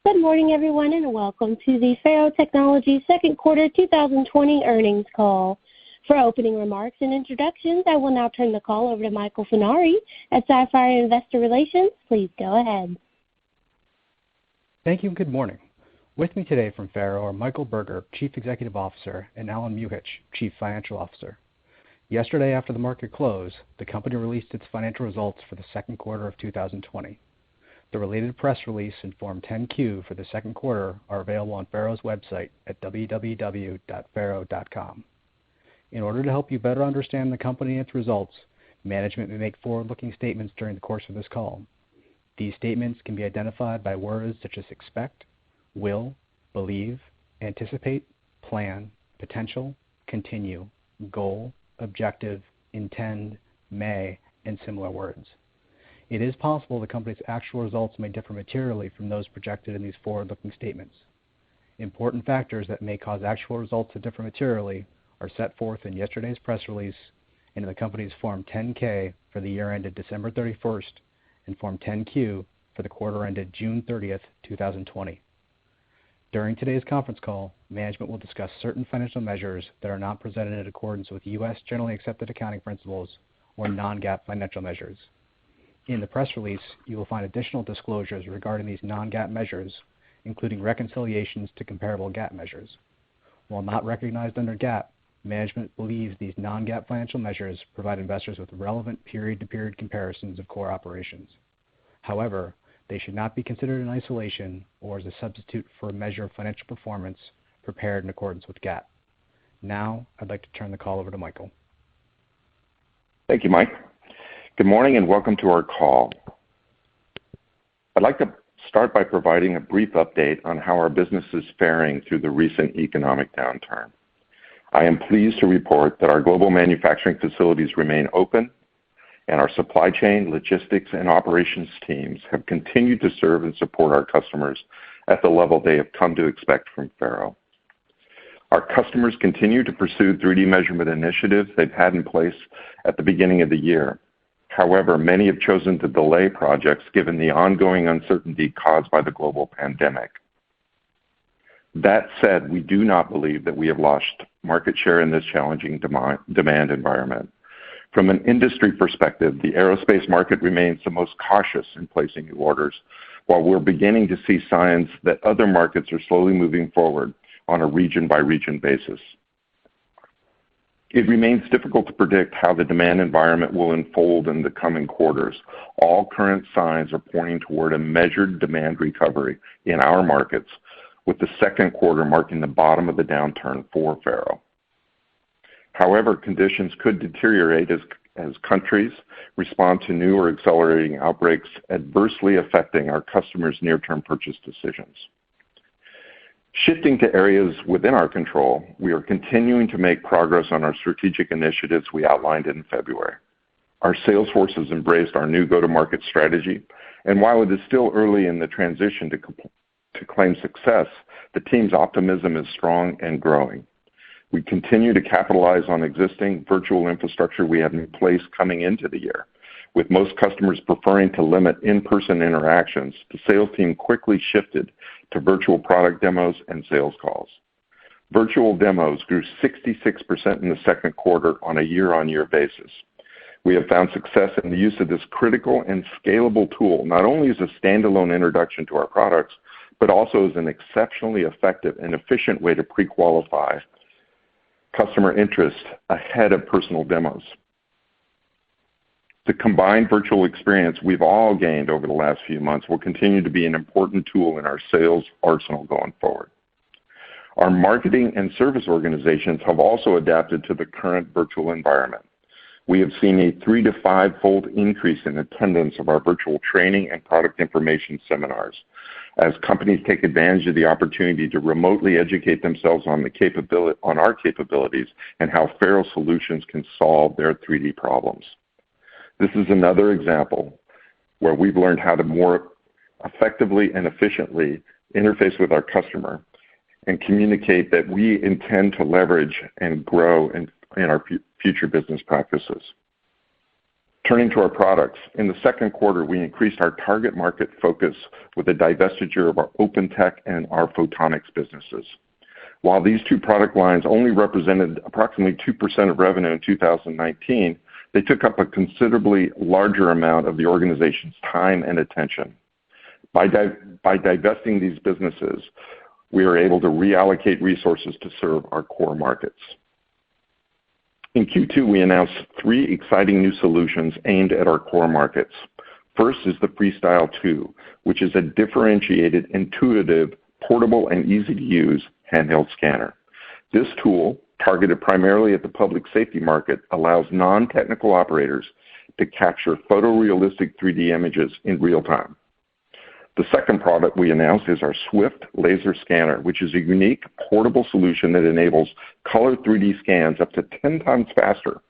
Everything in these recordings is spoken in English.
Good morning, everyone, and welcome to the FARO Technologies second quarter 2020 earnings call. For opening remarks and introductions, I will now turn the call over to Michael Funari at Sapphire Investor Relations. Please go ahead. Thank you and good morning. With me today from FARO are Michael Berger, Chief Executive Officer, and Alan Muhich, Chief Financial Officer. Yesterday, after the market closed, the company released its financial results for the second quarter of 2020. The related press release and Form 10-Q for the second quarter are available on FARO's website at www.faro.com. In order to help you better understand the company and its results, management may make forward-looking statements during the course of this call. These statements can be identified by words such as expect, will, believe, anticipate, plan, potential, continue, goal, objective, intend, may, and similar words. It is possible the company's actual results may differ materially from those projected in these forward-looking statements. Important factors that may cause actual results to differ materially are set forth in yesterday's press release and in the company's Form 10-K for the year ended December 31st and Form 10-Q for the quarter ended June 30th, 2020. During today's conference call, management will discuss certain financial measures that are not presented in accordance with U.S. generally accepted accounting principles or non-GAAP financial measures. In the press release, you will find additional disclosures regarding these non-GAAP measures, including reconciliations to comparable GAAP measures. While not recognized under GAAP, management believes these non-GAAP financial measures provide investors with relevant period-to-period comparisons of core operations. However, they should not be considered in isolation or as a substitute for a measure of financial performance prepared in accordance with GAAP. Now, I'd like to turn the call over to Michael. Thank you, Mike. Good morning and welcome to our call. I'd like to start by providing a brief update on how our business is faring through the recent economic downturn. I am pleased to report that our global manufacturing facilities remain open and our supply chain, logistics, and operations teams have continued to serve and support our customers at the level they have come to expect from FARO. Our customers continue to pursue 3D measurement initiatives they've had in place at the beginning of the year. However, many have chosen to delay projects given the ongoing uncertainty caused by the global pandemic. That said, we do not believe that we have lost market share in this challenging demand environment. From an industry perspective, the aerospace market remains the most cautious in placing new orders, while we're beginning to see signs that other markets are slowly moving forward on a region-by-region basis. It remains difficult to predict how the demand environment will unfold in the coming quarters. All current signs are pointing toward a measured demand recovery in our markets, with the second quarter marking the bottom of the downturn for FARO. However, conditions could deteriorate as countries respond to new or accelerating outbreaks, adversely affecting our customers' near-term purchase decisions. Shifting to areas within our control, we are continuing to make progress on our strategic initiatives we outlined in February. Our sales force has embraced our new go-to-market strategy, and while it is still early in the transition to claim success, the team's optimism is strong and growing. We continue to capitalize on existing virtual infrastructure we have in place coming into the year. With most customers preferring to limit in-person interactions, the sales team quickly shifted to virtual product demos and sales calls. Virtual demos grew 66% in the second quarter on a year-on-year basis. We have found success in the use of this critical and scalable tool, not only as a standalone introduction to our products, but also as an exceptionally effective and efficient way to pre-qualify customer interest ahead of personal demos. The combined virtual experience we've all gained over the last few months will continue to be an important tool in our sales arsenal going forward. Our marketing and service organizations have also adapted to the current virtual environment. We have seen a 3 to 5-fold increase in attendance of our virtual training and product information seminars as companies take advantage of the opportunity to remotely educate themselves on our capabilities and how FARO solutions can solve their 3D problems. This is another example where we've learned how to more effectively and efficiently interface with our customer and communicate that we intend to leverage and grow in our future business practices. Turning to our products, in the second quarter, we increased our target market focus with the divestiture of our OpenTech and our photonics businesses. While these two product lines only represented approximately 2% of revenue in 2019, they took up a considerably larger amount of the organization's time and attention. By divesting these businesses, we are able to reallocate resources to serve our core markets. In Q2, we announced 3 exciting new solutions aimed at our core markets. First is the Freestyle 2, which is a differentiated, intuitive, portable, and easy-to-use handheld scanner. This tool, targeted primarily at the public safety market, allows non-technical operators to capture photorealistic 3D images in real time. The second product we announced is our Swift laser scanner, which is a unique portable solution that enables color 3D scans up to 10 times faster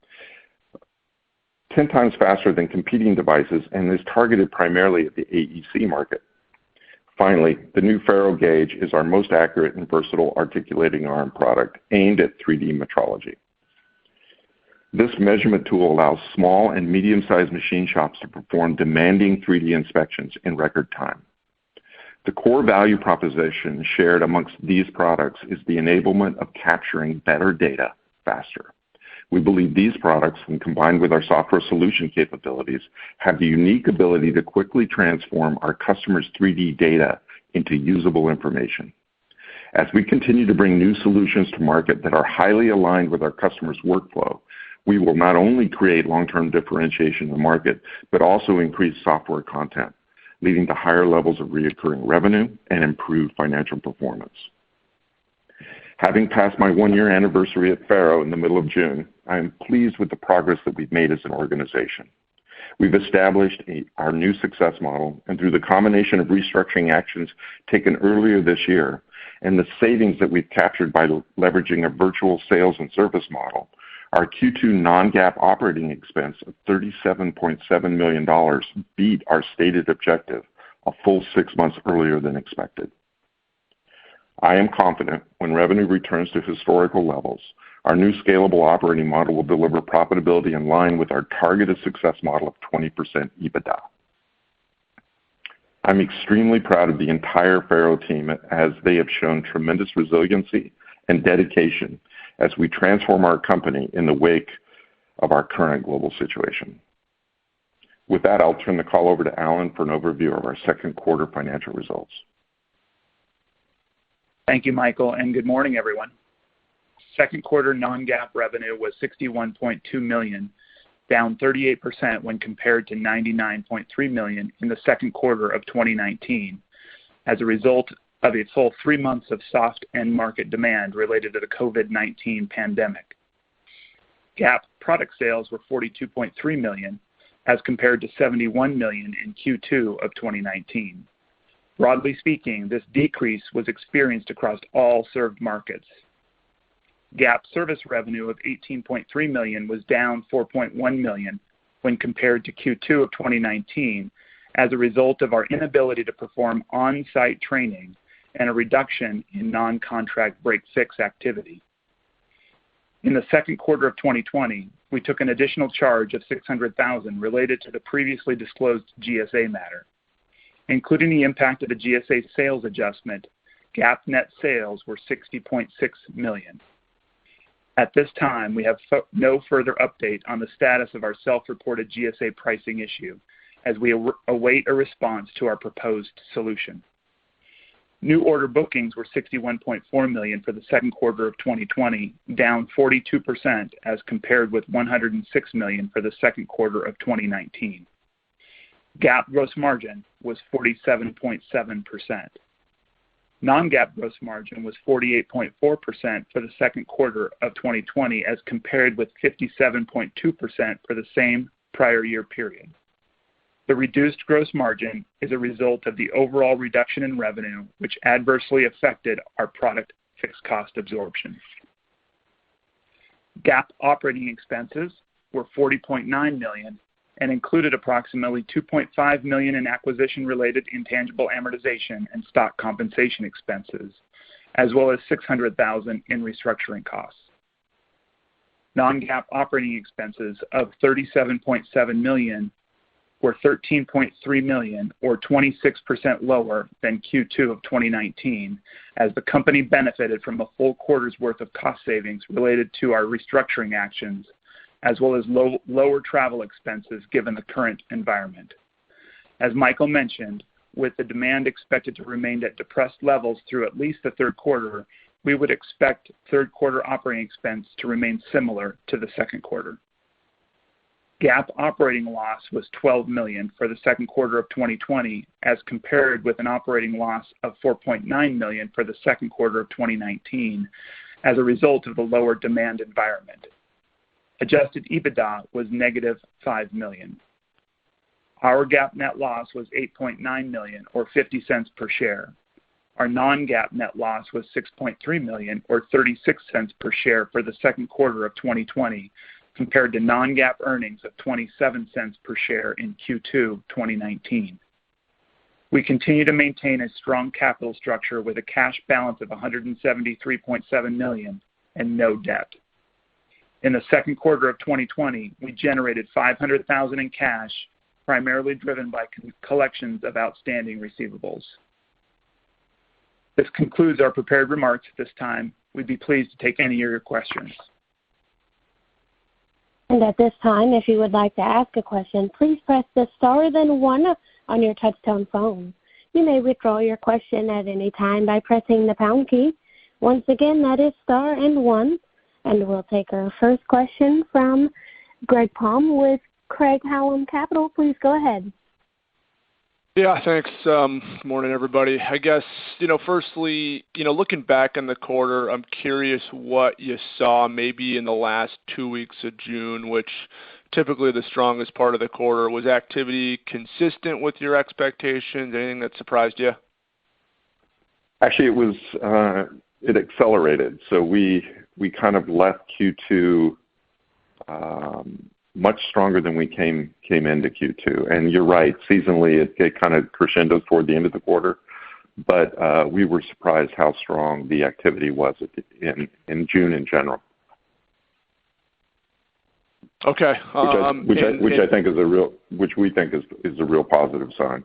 than competing devices, and is targeted primarily at the AEC market. Finally, the new FARO gauge is our most accurate and versatile articulating arm product aimed at 3D metrology. This measurement tool allows small and medium-sized machine shops to perform demanding 3D inspections in record time. The core value proposition shared amongst these products is the enablement of capturing better data faster. We believe these products, when combined with our software solution capabilities, have the unique ability to quickly transform our customers' 3D data into usable information. As we continue to bring new solutions to market that are highly aligned with our customers' workflow, we will not only create long-term differentiation in the market, but also increase software content, leading to higher levels of recurring revenue and improved financial performance. Having passed my 1-year anniversary at FARO in the middle of June, I am pleased with the progress that we've made as an organization. We've established our new success model, and through the combination of restructuring actions taken earlier this year and the savings that we've captured by leveraging a virtual sales and service model, our Q2 non-GAAP operating expense of $37.7 million beat our stated objective a full 6 months earlier than expected. I am confident when revenue returns to historical levels, our new scalable operating model will deliver profitability in line with our targeted success model of 20% EBITDA. I'm extremely proud of the entire FARO team, as they have shown tremendous resiliency and dedication as we transform our company in the wake of our current global situation. With that, I'll turn the call over to Alan for an overview of our second quarter financial results. Thank you, Michael, and good morning, everyone. Second quarter non-GAAP revenue was $61.2 million, down 38% when compared to $99.3 million in the second quarter of 2019, as a result of a full 3 months of soft end market demand related to the COVID-19 pandemic. GAAP product sales were $42.3 million, as compared to $71 million in Q2 of 2019. Broadly speaking, this decrease was experienced across all served markets. GAAP service revenue of $18.3 million was down $4.1 million when compared to Q2 of 2019 as a result of our inability to perform on-site training and a reduction in non-contract break-fix activity. In the second quarter of 2020, we took an additional charge of $600,000 related to the previously disclosed GSA matter. Including the impact of the GSA sales adjustment, GAAP net sales were $60.6 million. At this time, we have no further update on the status of our self-reported GSA pricing issue, as we await a response to our proposed solution. New order bookings were $61.4 million for the second quarter of 2020, down 42% as compared with $106 million for the second quarter of 2019. GAAP gross margin was 47.7%. Non-GAAP gross margin was 48.4% for the second quarter of 2020 as compared with 57.2% for the same prior year period. The reduced gross margin is a result of the overall reduction in revenue, which adversely affected our product fixed cost absorption. GAAP operating expenses were $40.9 million and included approximately $2.5 million in acquisition-related intangible amortization and stock compensation expenses, as well as $600,000 in restructuring costs. non-GAAP operating expenses of $37.7 million were $13.3 million, or 26% lower than Q2 of 2019, as the company benefited from a full quarter's worth of cost savings related to our restructuring actions, as well as lower travel expenses given the current environment. As Michael mentioned, with the demand expected to remain at depressed levels through at least the third quarter, we would expect third quarter operating expense to remain similar to the second quarter. GAAP operating loss was $12 million for the second quarter of 2020, as compared with an operating loss of $4.9 million for the second quarter of 2019, as a result of the lower demand environment. Adjusted EBITDA was negative $5 million. Our GAAP net loss was $8.9 million, or 50 cents per share. Our non-GAAP net loss was $6.3 million, or 36 cents per share for the second quarter of 2020, compared to non-GAAP earnings of 27 cents per share in Q2 2019. We continue to maintain a strong capital structure with a cash balance of $173.7 million and no debt. In the second quarter of 2020, we generated $500,000 in cash, primarily driven by collections of outstanding receivables. This concludes our prepared remarks at this time. We'd be pleased to take any of your questions. And at this time, if you would like to ask a question, please press the star then 1 on your touch-tone phone. You may withdraw your question at any time by pressing the pound key. Once again, that is star and 1. And we'll take our first question from Greg Palm with Craig-Hallum Capital. Please go ahead. Yeah, thanks. Good morning, everybody. I guess, firstly, looking back in the quarter, I'm curious what you saw maybe in the last 2 weeks of June, which typically the strongest part of the quarter. Was activity consistent with your expectations? Anything that surprised you? Actually, it accelerated. So we kind of left Q2 much stronger than we came into Q2. And you're right, seasonally it kind of crescendos toward the end of the quarter, but we were surprised how strong the activity was in June in general. Okay. Which we think is a real positive sign.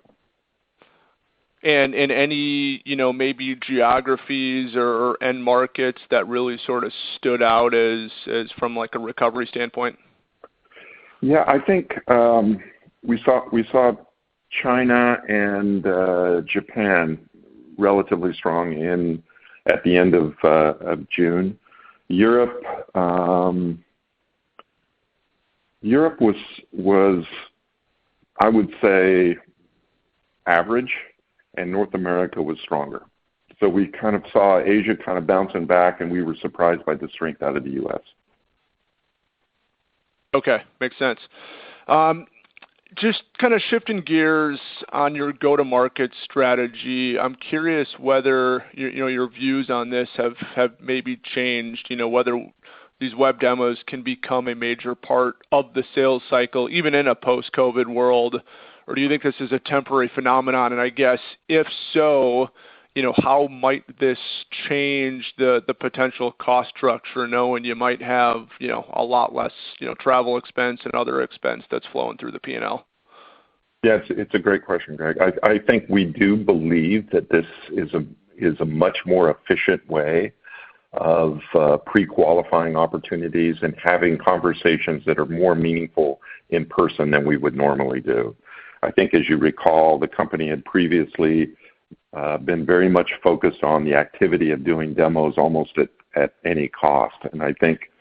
And in any, maybe geographies or end markets that really sort of stood out as from like a recovery standpoint? Yeah, I think we saw China and Japan relatively strong at the end of June. Europe was I would say average, and North America was stronger. So we kind of saw Asia kind of bouncing back, and we were surprised by the strength out of the U.S. Okay, makes sense. Just kind of shifting gears on your go-to-market strategy, I'm curious whether your views on this have maybe changed, whether these web demos can become a major part of the sales cycle, even in a post-COVID world, or do you think this is a temporary phenomenon? And I guess, if so, how might this change the potential cost structure, knowing you might have, a lot less, travel expense and other expense that's flowing through the P&L? Yes, it's a great question, Greg. I think we do believe that this is a much more efficient way of pre-qualifying opportunities and having conversations that are more meaningful in person than we would normally do. I think, as you recall, the company had previously been very much focused on the activity of doing demos almost at any cost. And I think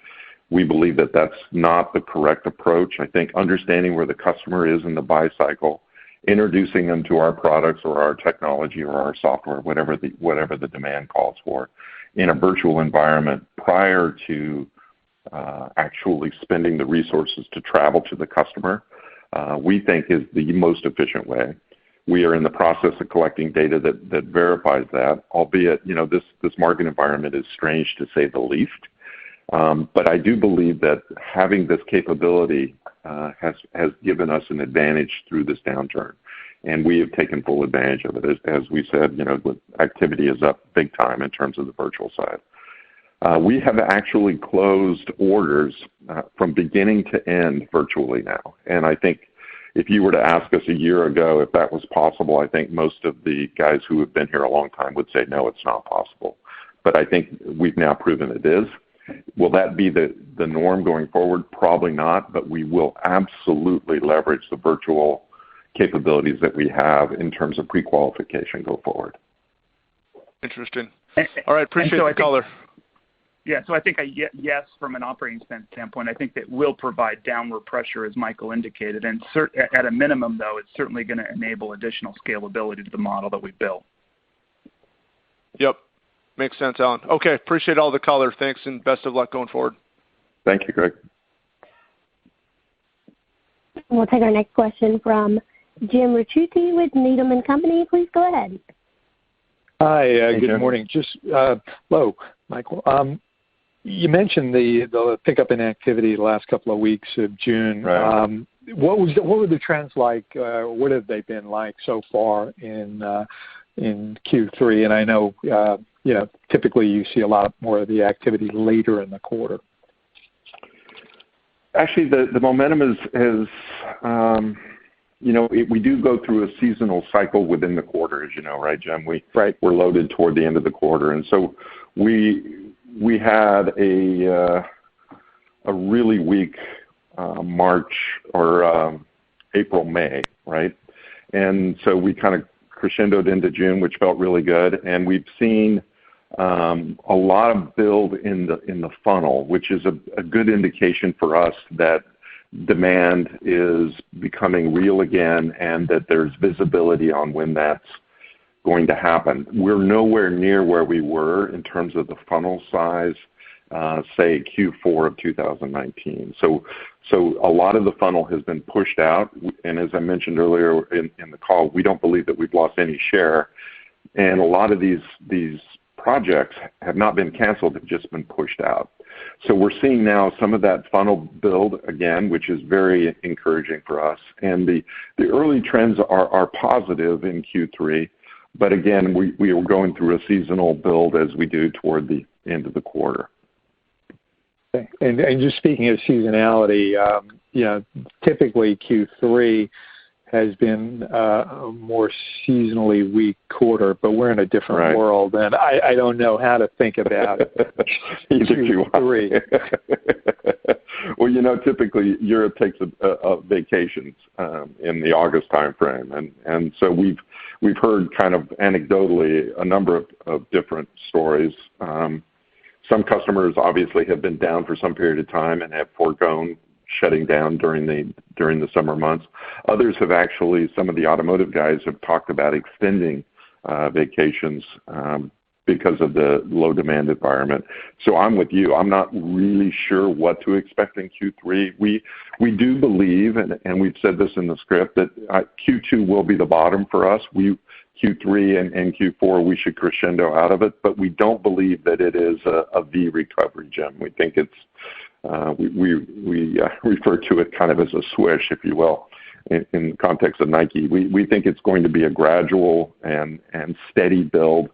we believe that that's not the correct approach. I think understanding where the customer is in the buy cycle, introducing them to our products or our technology or our software, whatever the demand calls for, in a virtual environment prior to actually spending the resources to travel to the customer, we think is the most efficient way. We are in the process of collecting data that verifies that, albeit, this market environment is strange to say the least. But I do believe that having this capability has given us an advantage through this downturn, and we have taken full advantage of it. As we said, activity is up big time in terms of the virtual side. We have actually closed orders from beginning to end virtually now. And I think if you were to ask us a year ago if that was possible, I think most of the guys who have been here a long time would say, no, it's not possible. But I think we've now proven it is. Will that be the norm going forward? Probably not, but we will absolutely leverage the virtual capabilities that we have in terms of pre-qualification go forward. Interesting. All right, appreciate the color. Yeah, so I think yes, from an operating expense standpoint, I think that will provide downward pressure, as Michael indicated. And at a minimum, though, it's certainly going to enable additional scalability to the model that we built. Yep. Makes sense, Alan. Okay, appreciate all the color. Thanks, and best of luck going forward. Thank you, Greg. We'll take our next question from Jim Ricchiuti with Needham & Company. Please go ahead. Hi, Hey, good Jim. morning. Hello, Michael. You mentioned the pickup in activity the last couple of weeks of June. Right. What were the trends like? What have they been like so far in Q3? And I know typically you see a lot more of the activity later in the quarter. Actually, the momentum is we do go through a seasonal cycle within the quarter, as you know, right, Jim? We're loaded toward the end of the quarter, and so we had a really weak March or April, May, right? And so we kind of crescendoed into June, which felt really good, and we've seen a lot of build in the funnel, which is a good indication for us that demand is becoming real again and that there's visibility on when that's going to happen. We're nowhere near where we were in terms of the funnel size, say Q4 of 2019. So a lot of the funnel has been pushed out, and as I mentioned earlier in the call, we don't believe that we've lost any share. And a lot of these projects have not been canceled, they've just been pushed out. So we're seeing now some of that funnel build again, which is very encouraging for us. And the early trends are positive in Q3, but again, we are going through a seasonal build as we do toward the end of the quarter. Okay. And just speaking of seasonality, typically Q3 has been a more seasonally weak quarter, but we're in a different world, and I don't know how to think about Q3. Well, typically Europe takes a vacations in the August timeframe, and so we've heard kind of anecdotally a number of different stories. Some customers obviously have been down for some period of time and have foregone shutting down during the summer months. Others have actually, some of the automotive guys have talked about extending vacations because of the low demand environment. So I'm with you. I'm not really sure what to expect in Q3. We do believe, and we've said this in the script, that Q2 will be the bottom for us. Q3 and Q4 we should crescendo out of it, but we don't believe that it is a V recovery, Jim. We think it's we refer to it kind of as a swish, if you will, in the context of Nike. We think it's going to be a gradual and steady build,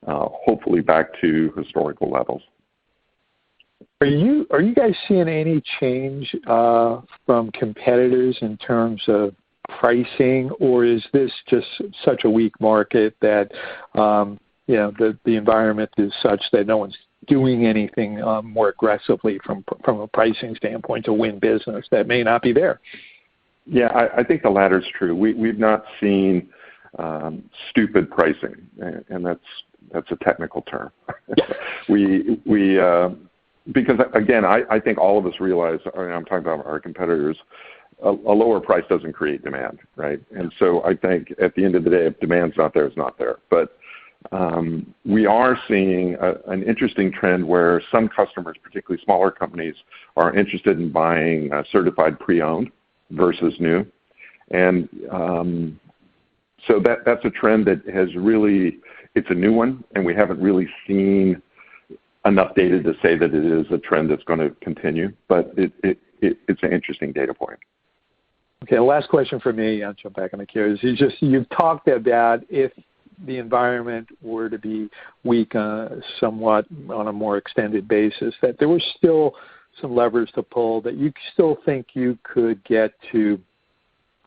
hopefully back to historical levels. Are you guys seeing any change from competitors in terms of pricing, or is this just such a weak market that the environment is such that no one's doing anything more aggressively from a pricing standpoint to win business that may not be there? Yeah, I think the latter is true. We've not seen stupid pricing, and that's a technical term. Because again, I think all of us realize, I'm talking about our competitors, a lower price doesn't create demand, right? And so I think at the end of the day, if demand's not there, it's not there. But we are seeing an interesting trend where some customers, particularly smaller companies, are interested in buying certified pre-owned versus new. And so that's a trend that has really, it's a new one, and we haven't really seen enough data to say that it is a trend that's going to continue, but it's an interesting data point. Okay, last question for me, I'll jump back on the queue, is you've talked about if the environment were to be weak somewhat on a more extended basis, that there was still some levers to pull, that you still think you could get to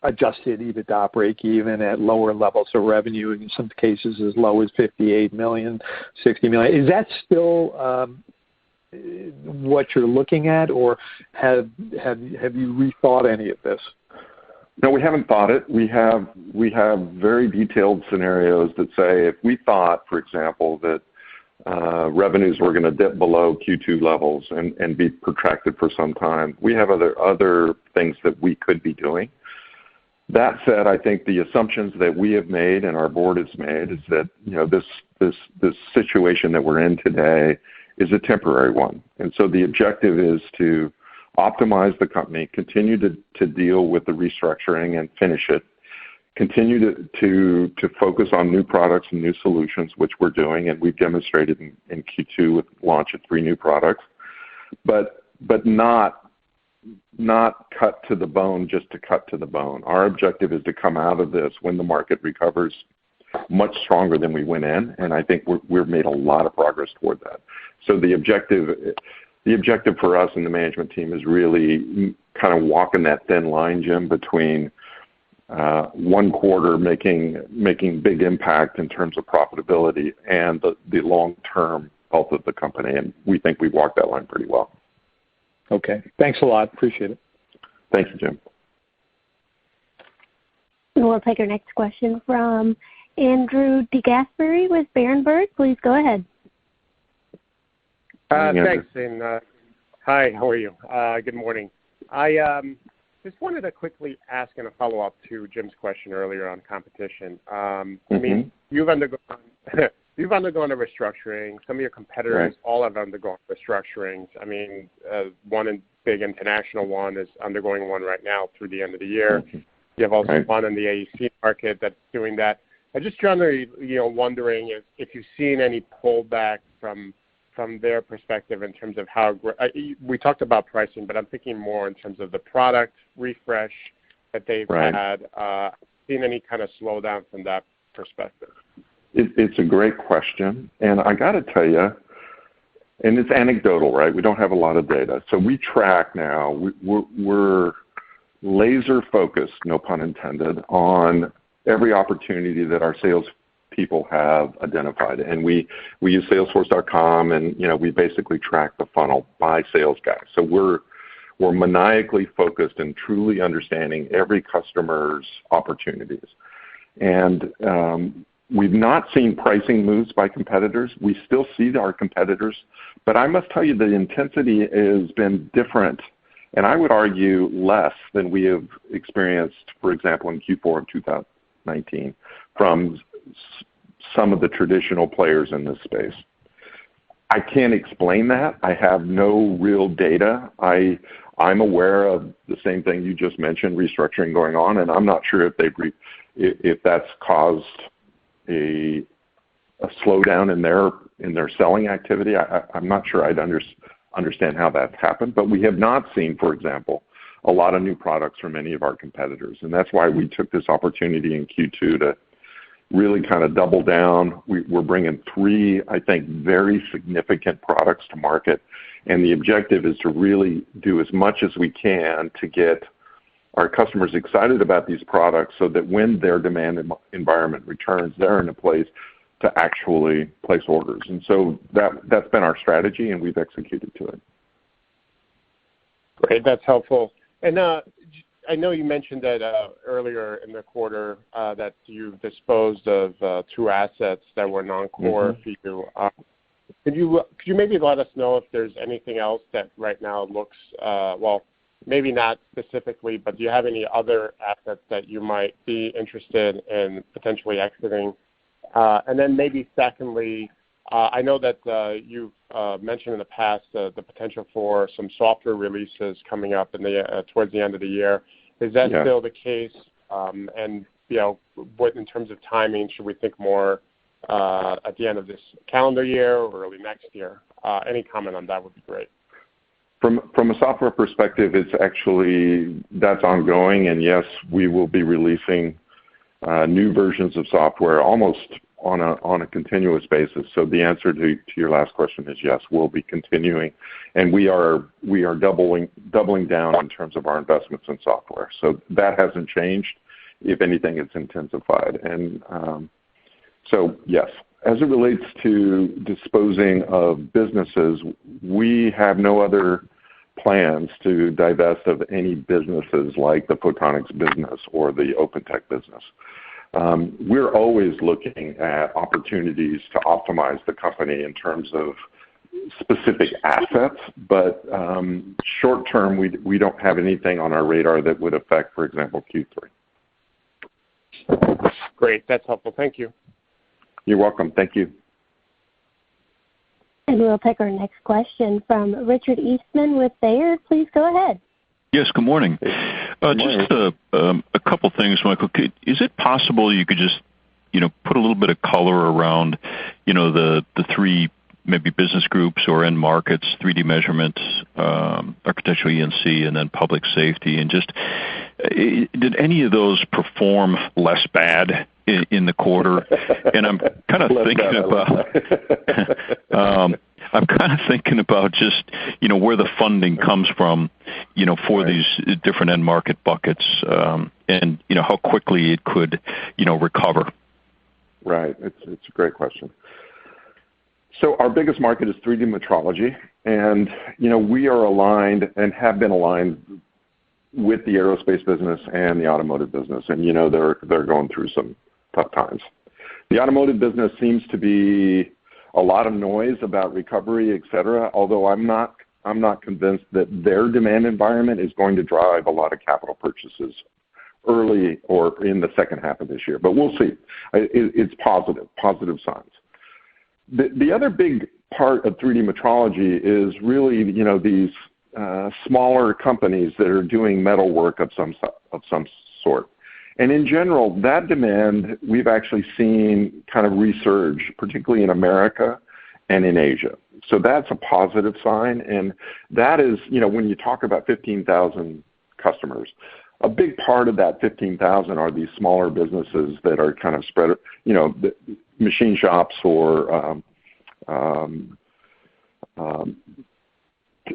adjusted EBITDA break even at lower levels of revenue, in some cases as low as $58 million, $60 million. Is that still what you're looking at, or have you rethought any of this? No, we haven't thought it. We have very detailed scenarios that say if we thought, for example, that revenues were going to dip below Q2 levels and be protracted for some time, we have other things that we could be doing. That said, I think the assumptions that we have made and our board has made is that this situation that we're in today is a temporary one, and so the objective is to optimize the company, continue to deal with the restructuring and finish it, continue to focus on new products and new solutions, which we're doing, and we've demonstrated in Q2 with the launch of 3 new products, but not cut to the bone just to cut to the bone. Our objective is to come out of this when the market recovers much stronger than we went in, and I think we've made a lot of progress toward that. So the objective for us and the management team is really kind of walking that thin line, Jim, between one quarter making big impact in terms of profitability and the long-term health of the company, and we think we've walked that line pretty well. Okay. Thanks a lot. Appreciate it. Thank you, Jim. And we'll take our next question from Andrew DeGasperi with Berenberg. Please go ahead. Thanks, and hi, how are you? Good morning. I just wanted to quickly ask and a follow-up to Jim's question earlier on competition. I mean, you've undergone a restructuring. Some of your competitors all have undergone restructurings. I mean, one big international one is undergoing one right now through the end of the year. You have also one in the AEC market that's doing that. I'm just generally, wondering if you've seen any pullback from their perspective in terms of how we talked about pricing, but I'm thinking more in terms of the product refresh that they've had. Seen any kind of slowdown from that perspective? It's a great question, and I got to tell you, and it's anecdotal, right? We don't have a lot of data, so we track now. We're laser focused, no pun intended, on every opportunity that our sales people have identified, and we use Salesforce.com, and we basically track the funnel by sales guy. So we're maniacally focused and truly understanding every customer's opportunities, and we've not seen pricing moves by competitors. We still see our competitors, but I must tell you the intensity has been different, and I would argue less than we have experienced, for example, in Q4 of 2019 from some of the traditional players in this space. I can't explain that. I have no real data. I'm aware of the same thing you just mentioned, restructuring going on, and I'm not sure if that's caused a slowdown in their selling activity. I'm not sure I'd understand how that's happened, but we have not seen, for example, a lot of new products from any of our competitors, and that's why we took this opportunity in Q2 to really kind of double down. We're bringing 3, I think, very significant products to market, and the objective is to really do as much as we can to get our customers excited about these products so that when their demand environment returns, they're in a place to actually place orders. And so that's been our strategy, and we've executed to it. Great, that's helpful. And I know you mentioned that earlier in the quarter that you disposed of 2 assets that were non-core for you. Could you maybe let us know if there's anything else that right now looks, well, maybe not specifically, but do you have any other assets that you might be interested in potentially exiting? And then maybe secondly, I know that you've mentioned in the past the potential for some software releases coming up towards the end of the year. Is that still the case? And what in terms of timing, should we think more at the end of this calendar year or early next year? Any comment on that would be great. From a software perspective, that's ongoing, and yes, we will be releasing new versions of software almost on a continuous basis. So the answer to your last question is yes, we'll be continuing, and we are doubling down in terms of our investments in software. So that hasn't changed. If anything, it's intensified. And so yes, as it relates to disposing of businesses, we have no other plans to divest of any businesses like the photonics business or the OpenTech business. We're always looking at opportunities to optimize the company in terms of specific assets, but short term, we don't have anything on our radar that would affect, for example, Q3. Great. That's helpful. Thank you. You're welcome. Thank you. And we'll take our next question from Richard Eastman with Baird. Please go ahead. Yes, good morning. Good morning. Just a couple things, Michael. Is it possible you could just, put a little bit of color around, the three maybe business groups or end markets, 3D measurements, architectural E&C, and then public safety, and just did any of those perform less bad in the quarter? And I'm kind of thinking about just where the funding comes from, for these different end market buckets, and how quickly it could recover. Right. It's a great question. So our biggest market is 3D metrology, and we are aligned and have been aligned with the aerospace business and the automotive business, and they're going through some tough times. The automotive business seems to be a lot of noise about recovery, et cetera, although I'm not convinced that their demand environment is going to drive a lot of capital purchases early or in the second half of this year. But we'll see. It's positive signs. The other big part of 3D metrology is really, these smaller companies that are doing metal work of some sort. And in general, that demand we've actually seen kind of resurge, particularly in America and in Asia. So that's a positive sign. And that is, when you talk about 15,000 customers, a big part of that 15,000 are these smaller businesses that are kind of spread, the machine shops or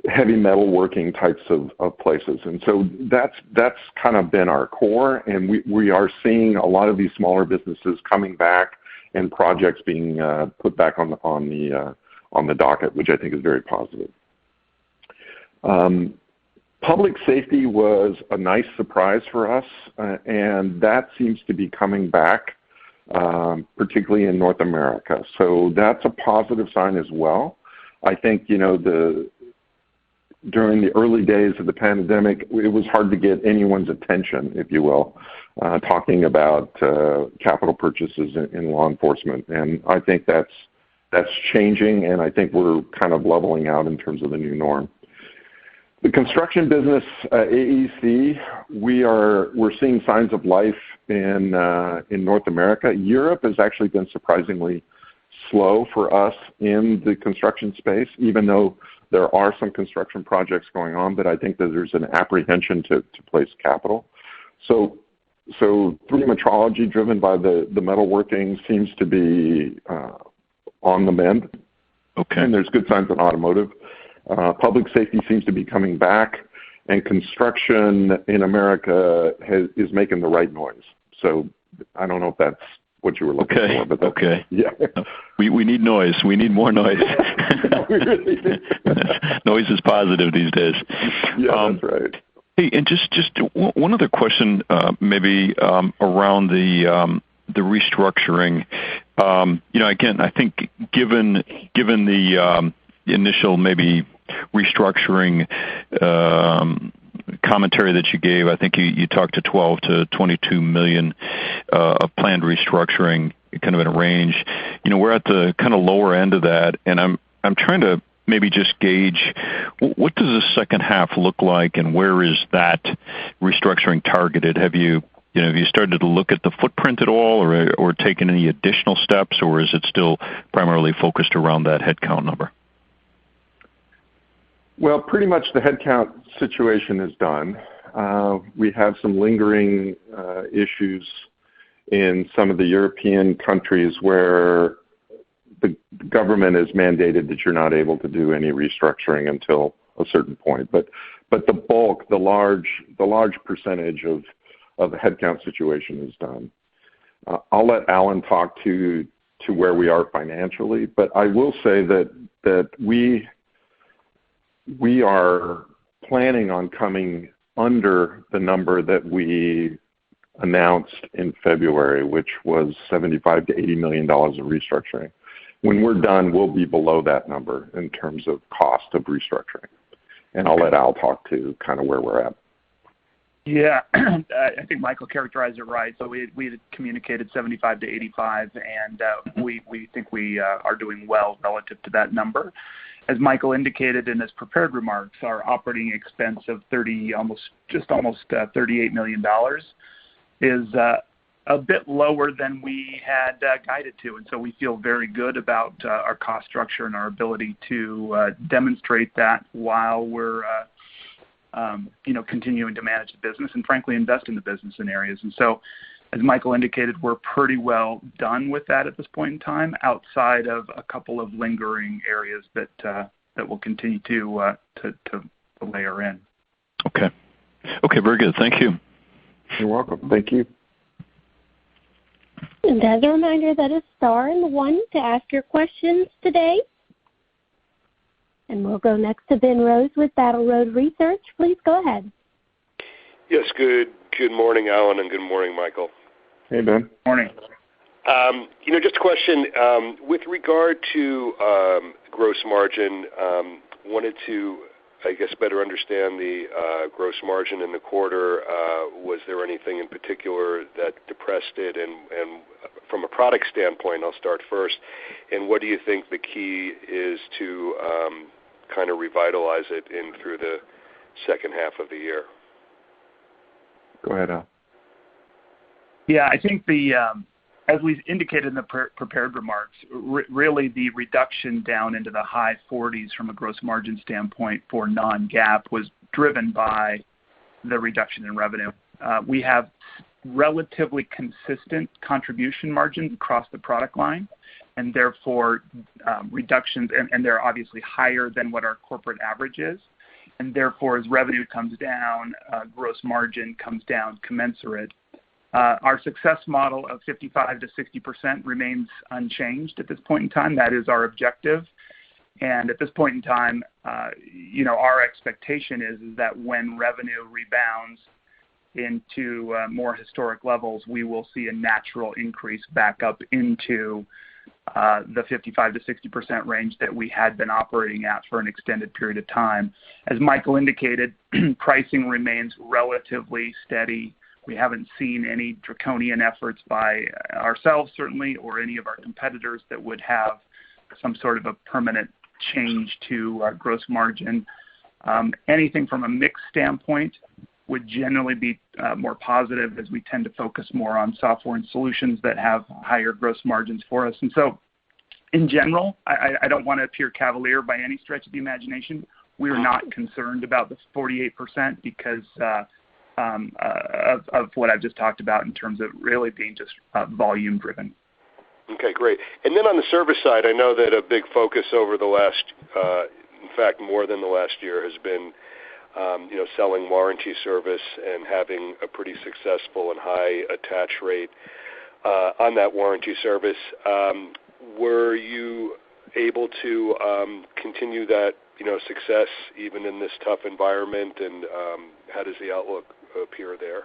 heavy metal working types of places. And so that's kind of been our core, and we are seeing a lot of these smaller businesses coming back and projects being put back on the docket, which I think is very positive. Public safety was a nice surprise for us, and that seems to be coming back, particularly in North America. So that's a positive sign as well. I think, during the early days of the pandemic, it was hard to get anyone's attention, if you will, talking about capital purchases in law enforcement. And I think that's changing, and I think we're kind of leveling out in terms of the new norm. The construction business, AEC, we're seeing signs of life in North America. Europe has actually been surprisingly slow for us in the construction space, even though there are some construction projects going on, but I think that there's an apprehension to place capital. So 3D metrology driven by the metalworking seems to be on the mend. Okay. And there's good signs in automotive. Public safety seems to be coming back, and construction in America is making the right noise. So I don't know if that's what you were looking for, but that's, okay. Yeah. We need noise. We need more noise. We really do. Noise is positive these days. Yeah, that's right. Hey, and just one other question, maybe around the restructuring. Again, I think given the initial maybe restructuring commentary that you gave, I think you talked to 12 to 22 million of planned restructuring, kind of in a range. We're at the kind of lower end of that, and I'm trying to maybe just gauge what does the second half look like, and where is that restructuring targeted? Have you started to look at the footprint at all, or taken any additional steps, or is it still primarily focused around that headcount number? Well, pretty much the headcount situation is done. We have some lingering issues in some of the European countries where the government has mandated that you're not able to do any restructuring until a certain point. But the bulk, the large percentage of the headcount situation is done. I'll let Alan talk to where we are financially, but I will say that we are planning on coming under the number that we announced in February, which was $75 to $80 million of restructuring. When we're done, we'll be below that number in terms of cost of restructuring. And I'll let Al talk to kind of where we're at. Yeah, I think Michael characterized it right. So we had communicated 75 to 85, and we think we are doing well relative to that number. As Michael indicated in his prepared remarks, our operating expense of almost $38 million is a bit lower than we had guided to, and so we feel very good about our cost structure and our ability to demonstrate that while we're continuing to manage the business and frankly invest in the business in areas. And so, as Michael indicated, we're pretty well done with that at this point in time, outside of a couple of lingering areas that will continue to layer in. Okay, very good. Thank you. You're welcome. Thank you. And as a reminder, that is star and 1 to ask your questions today. And we'll go next to Ben Rose with Battle Road Research. Please go ahead. Yes, good morning, Alan, and good morning, Michael. Hey, Ben. Morning. Just a question. With regard to gross margin, wanted to, I guess, better understand the gross margin in the quarter. Was there anything in particular that depressed it? And from a product standpoint, I'll start first. And what do you think the key is to kind of revitalize it in through the second half of the year? Go ahead, Al. Yeah, I think as we indicated in the prepared remarks, really the reduction down into the high 40s from a gross margin standpoint for non-GAAP was driven by the reduction in revenue. We have relatively consistent contribution margins across the product line, and therefore reductions, and they're obviously higher than what our corporate average is. And therefore, as revenue comes down, gross margin comes down commensurate. Our success model of 55 to 60% remains unchanged at this point in time. That is our objective. And at this point in time, our expectation is that when revenue rebounds into more historic levels, we will see a natural increase back up into the 55 to 60% range that we had been operating at for an extended period of time. As Michael indicated, pricing remains relatively steady. We haven't seen any draconian efforts by ourselves, certainly, or any of our competitors that would have some sort of a permanent change to our gross margin. Anything from a mix standpoint would generally be more positive, as we tend to focus more on software and solutions that have higher gross margins for us. And so, in general, I don't want to appear cavalier by any stretch of the imagination. We're not concerned about the 48% because of what I've just talked about in terms of really being just volume driven. Okay, great. And then on the service side, I know that a big focus over the last, in fact, more than the last year, has been selling warranty service and having a pretty successful and high attach rate on that warranty service. Were you able to continue that success even in this tough environment, and how does the outlook appear there?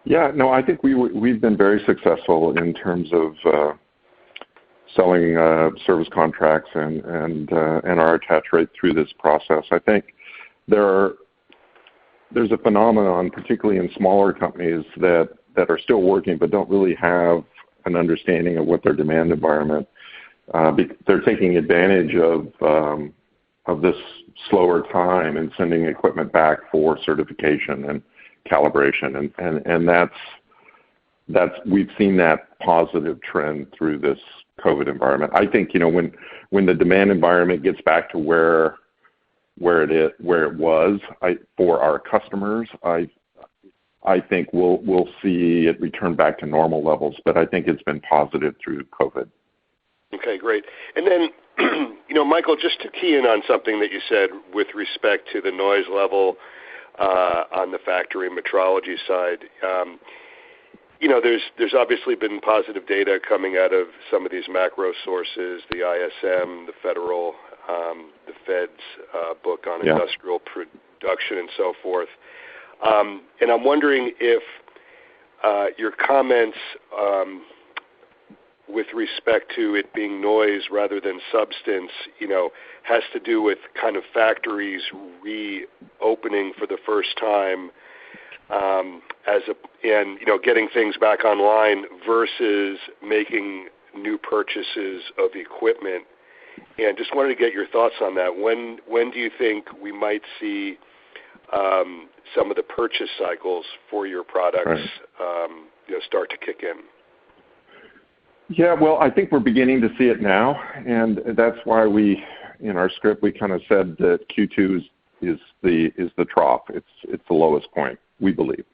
Yeah, no, I think we've been very successful in terms of selling service contracts and our attach rate through this process. I think there's a phenomenon, particularly in smaller companies, that are still working but don't really have an understanding of what their demand environment. They're taking advantage of this slower time and sending equipment back for certification and calibration, and that's we've seen that positive trend through this COVID environment. I think when the demand environment gets back to where it was for our customers, I think we'll see it return back to normal levels. But I think it's been positive through COVID. Okay, great. And then, Michael, just to key in on something that you said with respect to the noise level on the factory metrology side. There's obviously been positive data coming out of some of these macro sources, the ISM, the federal, the Fed's book on industrial production and so forth. And I'm wondering if your comments with respect to it being noise rather than substance, has to do with kind of factories reopening for the first time and getting things back online versus making new purchases of equipment. And just wanted to get your thoughts on that. When do you think we might see some of the purchase cycles for your products start to kick in? Yeah, well, I think we're beginning to see it now, and that's why in our script, we kind of said that Q2 is the trough. It's the lowest point, we believe.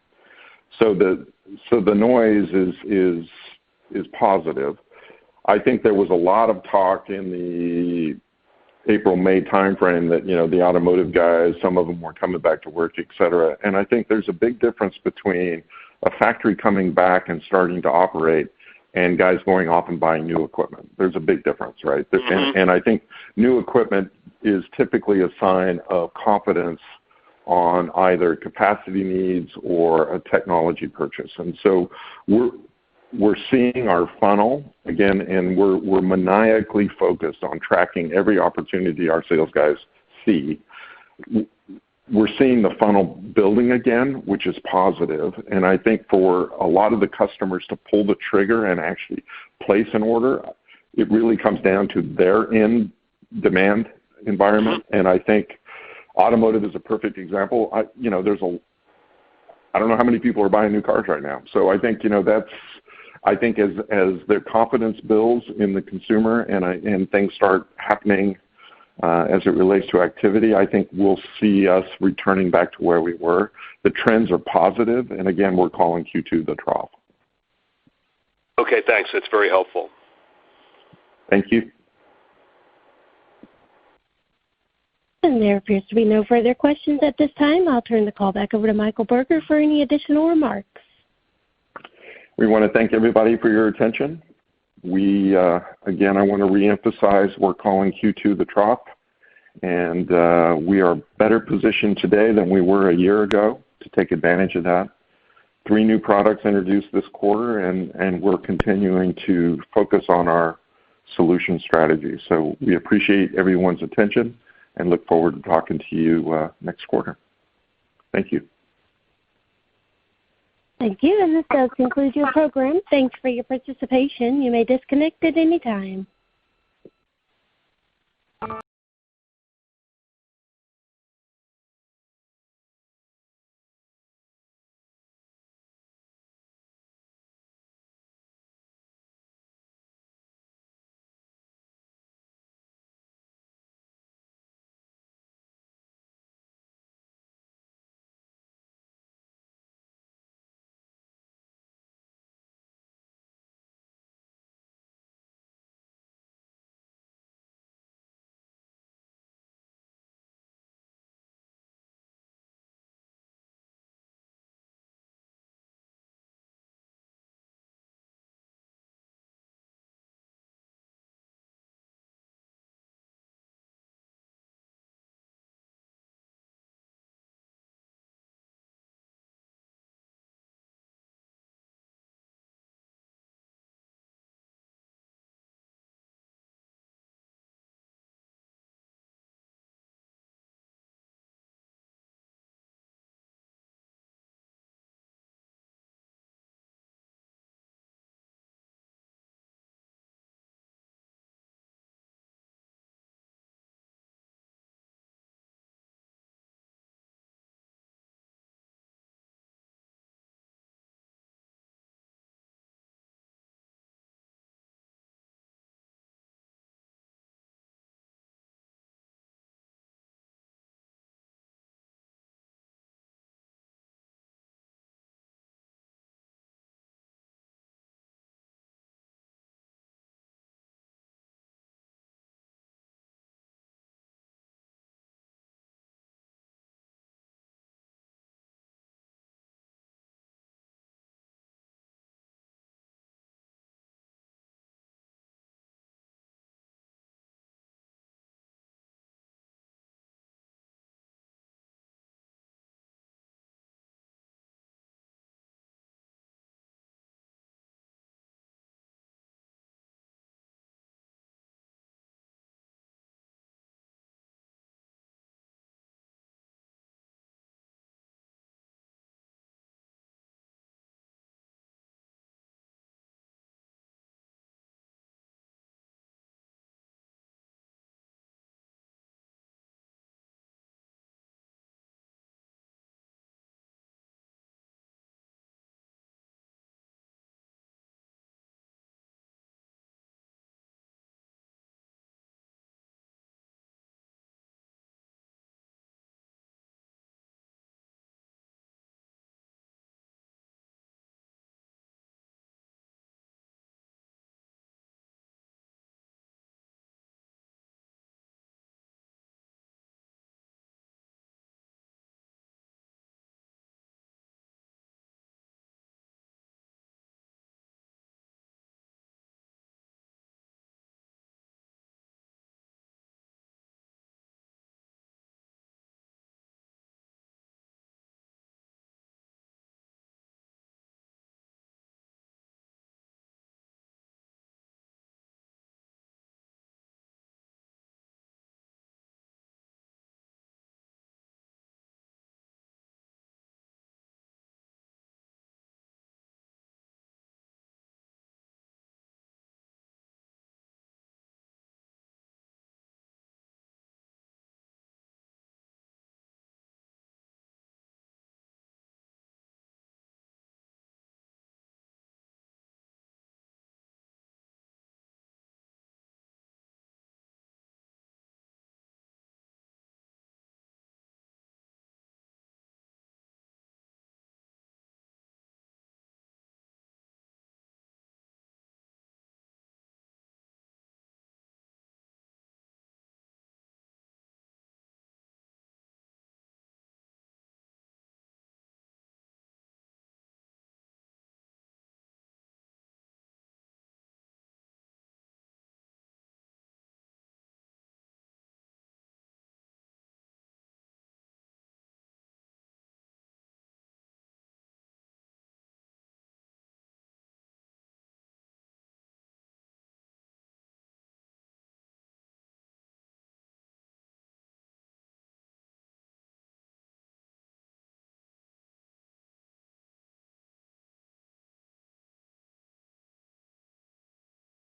So the noise is positive. I think there was a lot of talk in the April-May timeframe that the automotive guys, some of them were coming back to work, et cetera. And I think there's a big difference between a factory coming back and starting to operate and guys going off and buying new equipment. There's a big difference, right? Mm-hmm. And I think new equipment is typically a sign of confidence on either capacity needs or a technology purchase. And so we're seeing our funnel again, and we're maniacally focused on tracking every opportunity our sales guys see. We're seeing the funnel building again, which is positive. And I think for a lot of the customers to pull the trigger and actually place an order, it really comes down to their end demand environment. And I think automotive is a perfect example. I don't know how many people are buying new cars right now. So I think, as their confidence builds in the consumer and things start happening as it relates to activity, I think we'll see us returning back to where we were. The trends are positive, and again, we're calling Q2 the trough. Okay, thanks. That's very helpful. Thank you. And there appears to be no further questions at this time. I'll turn the call back over to Michael Berger for any additional remarks. We want to thank everybody for your attention. I want to reemphasize we're calling Q2 the trough, and we are better positioned today than we were a year ago to take advantage of that. 3 new products introduced this quarter, and we're continuing to focus on our solution strategy. So we appreciate everyone's attention and look forward to talking to you next quarter. Thank you. Thank you, and this does conclude your program. Thanks for your participation. You may disconnect at any time.